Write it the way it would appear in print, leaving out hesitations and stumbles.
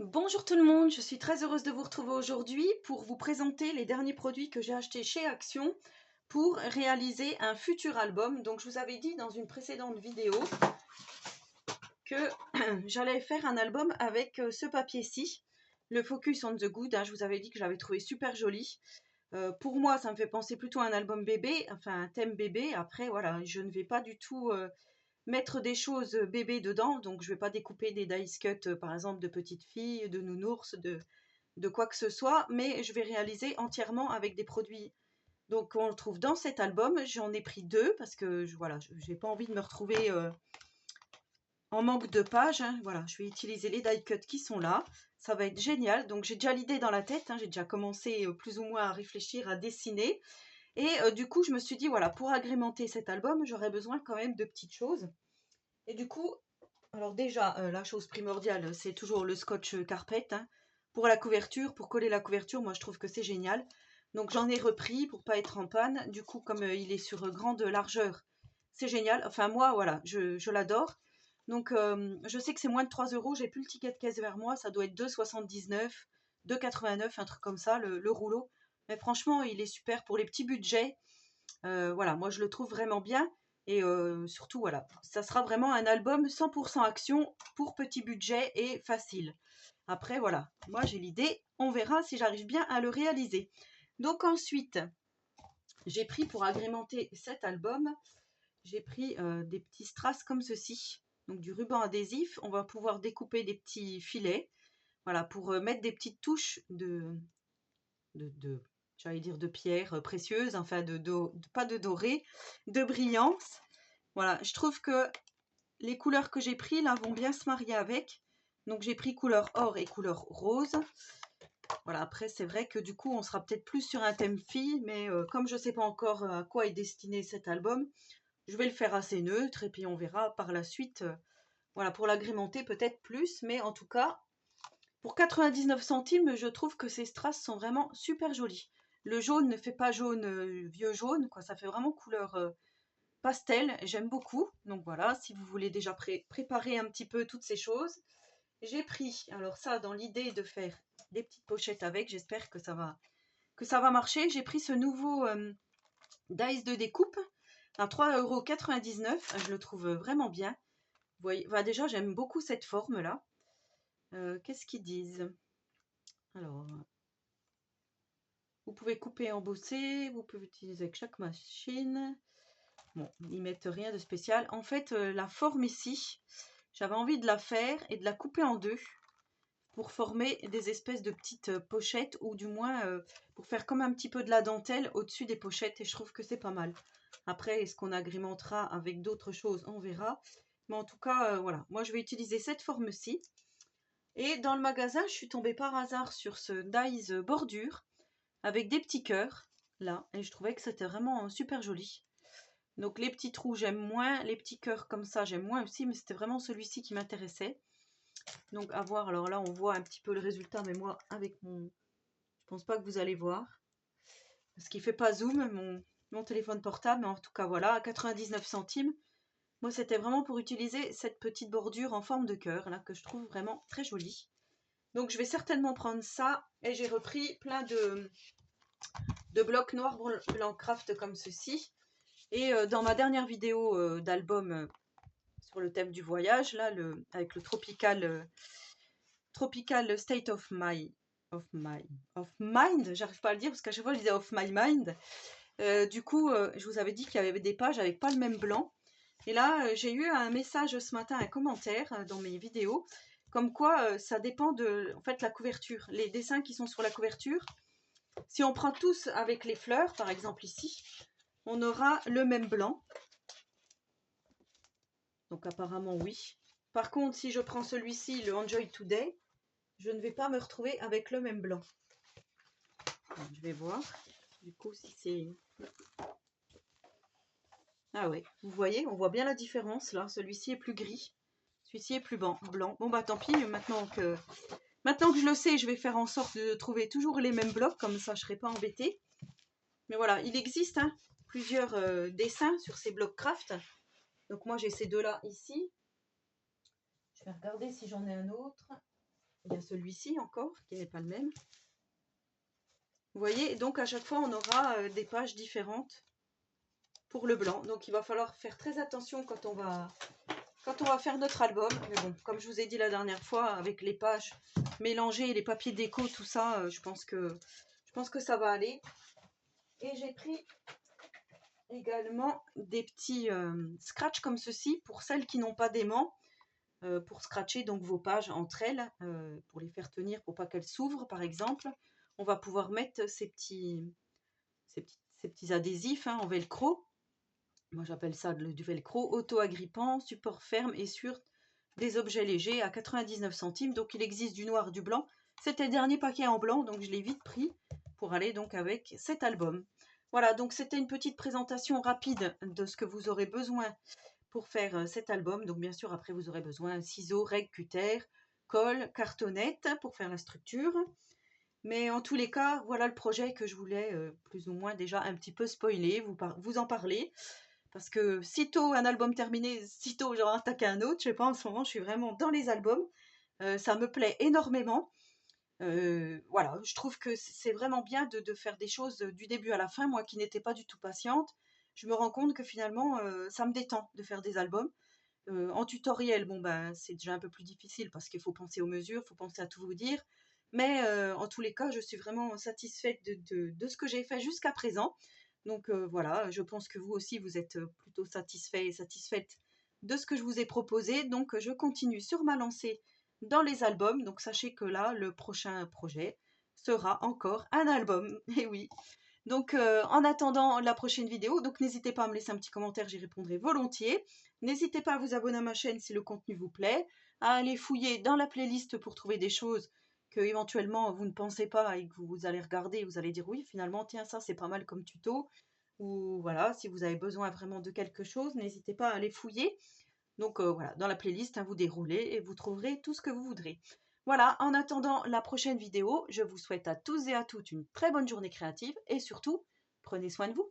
Bonjour tout le monde, je suis très heureuse de vous retrouver aujourd'hui pour vous présenter les derniers produits que j'ai achetés chez Action pour réaliser un futur album. Donc je vous avais dit dans une précédente vidéo que j'allais faire un album avec ce papier-ci, le Focus on the Good. Je vous avais dit que je l'avais trouvé super joli. Pour moi, ça me fait penser plutôt à un album bébé, enfin un thème bébé. Après, voilà, je ne vais pas du tout mettre des choses bébés dedans, donc je vais pas découper des dice cuts, par exemple, de petites filles, de nounours, de quoi que ce soit, mais je vais réaliser entièrement avec des produits. Donc on le trouve dans cet album. J'en ai pris deux parce que voilà, j'ai pas envie de me retrouver en manque de pages. Voilà, je vais utiliser les die cuts qui sont là. Ça va être génial. Donc j'ai déjà l'idée dans la tête. J'ai déjà commencé plus ou moins à réfléchir, à dessiner. Et du coup, je me suis dit, voilà, pour agrémenter cet album, j'aurais besoin quand même de petites choses. Et du coup, alors déjà, la chose primordiale, c'est toujours le scotch carpet. Pour la couverture, pour coller la couverture, moi je trouve que c'est génial. Donc j'en ai repris pour pas être en panne. Du coup, comme il est sur grande largeur, c'est génial. Enfin moi, voilà, je l'adore. Donc je sais que c'est moins de 3 euros. J'ai plus le ticket de caisse vers moi. Ça doit être 2,79, 2,89, un truc comme ça, le rouleau. Mais franchement, il est super pour les petits budgets. Voilà, moi je le trouve vraiment bien. Et surtout, voilà, ça sera vraiment un album 100% action pour petit budget et facile. Après, voilà, moi j'ai l'idée, on verra si j'arrive bien à le réaliser. Donc ensuite, j'ai pris pour agrémenter cet album, j'ai pris des petits strass comme ceci. Donc du ruban adhésif, on va pouvoir découper des petits filets. Voilà, pour mettre des petites touches de j'allais dire de pierre précieuse, enfin pas de doré, de brillance. Voilà, je trouve que les couleurs que j'ai pris là vont bien se marier avec. Donc j'ai pris couleur or et couleur rose. Voilà, après c'est vrai que du coup on sera peut-être plus sur un thème fille, mais comme je ne sais pas encore à quoi est destiné cet album, je vais le faire assez neutre et puis on verra par la suite. Voilà, pour l'agrémenter peut-être plus, mais en tout cas, pour 99 centimes, je trouve que ces strass sont vraiment super jolis. Le jaune ne fait pas jaune, vieux jaune, quoi. Ça fait vraiment couleur pastel. J'aime beaucoup. Donc voilà, si vous voulez déjà préparer un petit peu toutes ces choses. J'ai pris, alors ça, dans l'idée de faire des petites pochettes avec, j'espère que ça va marcher. J'ai pris ce nouveau dice de découpe à 3,99 €. Je le trouve vraiment bien. Vous voyez, bah déjà, j'aime beaucoup cette forme-là. Qu'est-ce qu'ils disent? Alors, vous pouvez couper et embosser, vous pouvez utiliser avec chaque machine. Bon, ils mettent rien de spécial. En fait, la forme ici, j'avais envie de la faire et de la couper en deux pour former des espèces de petites pochettes ou du moins pour faire comme un petit peu de la dentelle au-dessus des pochettes et je trouve que c'est pas mal. Après, est-ce qu'on agrémentera avec d'autres choses? On verra. Mais en tout cas, voilà, moi je vais utiliser cette forme-ci. Et dans le magasin, je suis tombée par hasard sur ce dies bordure avec des petits cœurs là et je trouvais que c'était vraiment super joli. Donc les petits trous j'aime moins, les petits cœurs comme ça j'aime moins aussi, mais c'était vraiment celui-ci qui m'intéressait. Donc à voir, alors là on voit un petit peu le résultat, mais moi avec mon... Je pense pas que vous allez voir, parce qu'il fait pas zoom mon téléphone portable, mais en tout cas voilà, à 99 centimes. Moi c'était vraiment pour utiliser cette petite bordure en forme de cœur, là, que je trouve vraiment très jolie. Donc je vais certainement prendre ça, et j'ai repris plein de blocs noirs blanc craft comme ceci. Et dans ma dernière vidéo d'album sur le thème du voyage, là, avec le tropical state of mind, j'arrive pas à le dire parce qu'à chaque fois je disais of my mind. Du coup, je vous avais dit qu'il y avait des pages avec pas le même blanc. Et là, j'ai eu un message ce matin, un commentaire dans mes vidéos, comme quoi ça dépend de, en fait, la couverture. Les dessins qui sont sur la couverture, si on prend tous avec les fleurs, par exemple ici, on aura le même blanc. Donc apparemment oui. Par contre, si je prends celui-ci, le Enjoy Today, je ne vais pas me retrouver avec le même blanc. Donc, je vais voir. Du coup, si c'est... Ah ouais, vous voyez, on voit bien la différence là. Celui-ci est plus gris. Celui-ci est plus blanc. Bon bah tant pis, maintenant que je le sais, je vais faire en sorte de trouver toujours les mêmes blocs, comme ça je ne serai pas embêtée. Mais voilà, il existe plusieurs dessins sur ces blocs craft. Donc moi j'ai ces deux-là ici. Je vais regarder si j'en ai un autre. Il y a celui-ci encore, qui n'est pas le même. Vous voyez, donc à chaque fois, on aura des pages différentes pour le blanc. Donc il va falloir faire très attention quand on va faire notre album. Mais bon, comme je vous ai dit la dernière fois, avec les pages mélangées, les papiers déco, tout ça, je pense que ça va aller. Et j'ai pris également des petits scratchs comme ceci pour celles qui n'ont pas d'aimant, pour scratcher donc vos pages entre elles, pour les faire tenir, pour pas qu'elles s'ouvrent par exemple. On va pouvoir mettre ces petits adhésifs en velcro. Moi j'appelle ça du velcro auto-agrippant, support ferme et sur des objets légers à 99 centimes. Donc il existe du noir, du blanc. C'était le dernier paquet en blanc, donc je l'ai vite pris pour aller donc avec cet album. Voilà, donc c'était une petite présentation rapide de ce que vous aurez besoin pour faire cet album. Donc bien sûr, après vous aurez besoin de ciseaux, règles, cutter, colle, cartonnette pour faire la structure. Mais en tous les cas, voilà le projet que je voulais plus ou moins déjà un petit peu spoiler, vous en parler. Parce que sitôt un album terminé, sitôt j'en attaque un autre. Je sais pas, en ce moment, je suis vraiment dans les albums. Ça me plaît énormément. Voilà, je trouve que c'est vraiment bien de faire des choses du début à la fin. Moi qui n'étais pas du tout patiente, je me rends compte que finalement, ça me détend de faire des albums. En tutoriel, bon ben c'est déjà un peu plus difficile parce qu'il faut penser aux mesures, il faut penser à tout vous dire. Mais en tous les cas, je suis vraiment satisfaite de ce que j'ai fait jusqu'à présent. Donc voilà, je pense que vous aussi, vous êtes plutôt satisfait et satisfaite de ce que je vous ai proposé. Donc je continue sur ma lancée dans les albums. Donc sachez que là, le prochain projet sera encore un album. Et oui. Donc en attendant la prochaine vidéo, donc n'hésitez pas à me laisser un petit commentaire, j'y répondrai volontiers. N'hésitez pas à vous abonner à ma chaîne si le contenu vous plaît, à aller fouiller dans la playlist pour trouver des choses que éventuellement vous ne pensez pas et que vous allez regarder, vous allez dire oui finalement tiens ça c'est pas mal comme tuto. Ou voilà, si vous avez besoin vraiment de quelque chose, n'hésitez pas à aller fouiller. Donc voilà, dans la playlist, vous déroulez et vous trouverez tout ce que vous voudrez. Voilà, en attendant la prochaine vidéo, je vous souhaite à tous et à toutes une très bonne journée créative et surtout, prenez soin de vous.